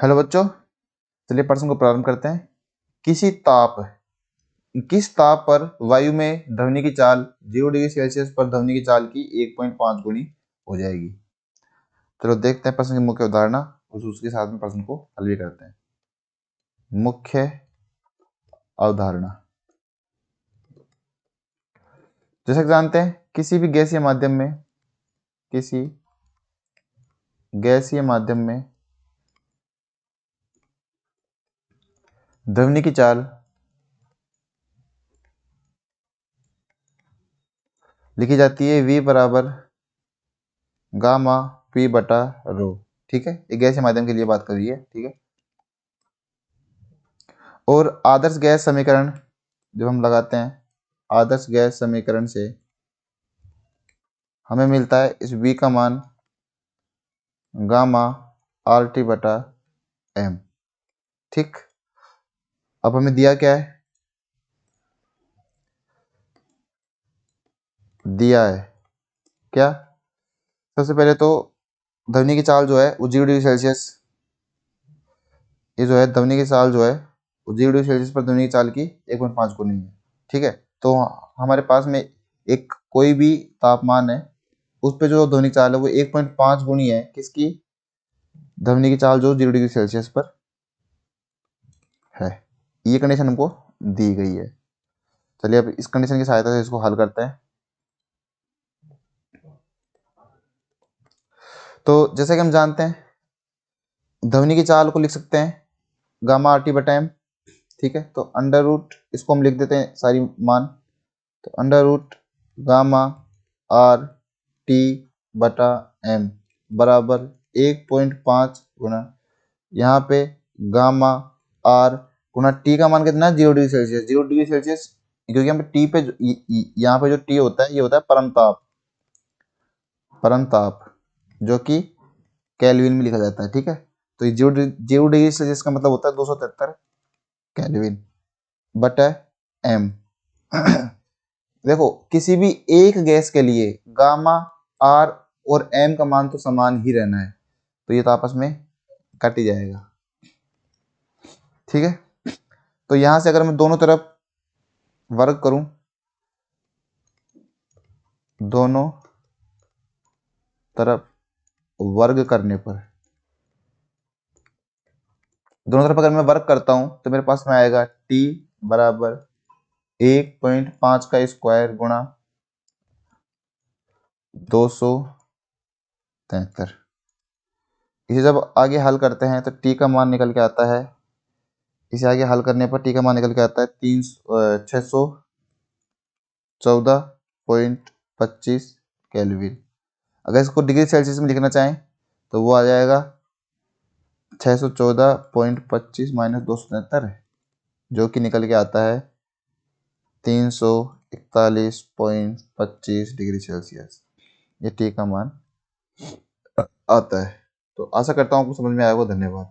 Hello बच्चों, चलिए प्रश्न को प्रारंभ करते हैं। किस ताप पर वायु में ध्वनि की चाल 0 डिग्री सेल्सियस पर ध्वनि की चाल की 1.5 गुनी हो जाएगी। चलो देखते हैं प्रश्न की मुख्य अवधारणा और उसके साथ में प्रश्न को हल भी करते हैं। मुख्य अवधारणा, जैसे कि जानते हैं किसी गैसीय माध्यम में ध्वनि की चाल लिखी जाती है v बराबर गामा p बटा रो। ठीक है, एक गैसीय माध्यम के लिए बात कर रही है। ठीक है, और आदर्श गैस समीकरण जब हम लगाते हैं, आदर्श गैस समीकरण से हमें मिलता है इस v का मान गामा आर टी बटा एम। ठीक, अब हमें दिया क्या है, दिया है क्या, सबसे पहले तो ध्वनि की चाल जो है वो 0 डिग्री सेल्सियस, ये जो है ध्वनि की चाल जो है वो 0 डिग्री सेल्सियस पर ध्वनि की चाल की 1.5 गुनी है। ठीक है, तो हमारे पास में एक कोई भी तापमान है, उस पे जो ध्वनि चाल है वो 1.5 गुनी है किसकी, ध्वनि की चाल जो 0 डिग्री सेल्सियस पर है। ये कंडीशन हमको दी गई है। चलिए अब इस कंडीशन की सहायता से इसको हल करते हैं। तो जैसे कि हम जानते हैं ध्वनि की चाल को लिख सकते हैं गामा आर टी बटा एम। ठीक है, तो अंडर रूट इसको हम लिख देते हैं सारी मान, तो under root gamma R T बटा एम बराबर 1.5 गुना यहाँ पे गामा आर गुना टी का मान कितना है 0 डिग्री सेल्सियस। 0 डिग्री सेल्सियस क्योंकि यहाँ पे टी पे यहाँ पे जो टी होता है ये होता है परम ताप जो कि केल्विन में लिखा जाता है। ठीक है, तो ये 0 डिग्री सेल्सियस का मतलब होता है 273 केल्विन बटा एम। देखो किसी भी एक गैस के लिए गामा आर और एम का मान तो समान ही रहना है, तो ये तो आपस में कट ही जाएगा। ठीक है, तो यहां से अगर मैं दोनों तरफ वर्ग करूं, दोनों तरफ वर्ग करने पर, दोनों तरफ अगर मैं वर्ग करता हूं तो मेरे पास में आएगा t बराबर 1.5 का स्क्वायर गुणा 273। इसे जब आगे हल करते हैं तो t का मान निकल के आता है, इसे आगे हल करने पर t का मान निकल के आता है 614.25 केल्विन। अगर इसको डिग्री सेल्सियस में लिखना चाहें तो वो आ जाएगा 614.25 माइनस 273, जो कि निकल के आता है 341.25 डिग्री सेल्सियस। ये टी का मान आता है। तो आशा करता हूँ आपको समझ में आया होगा। धन्यवाद।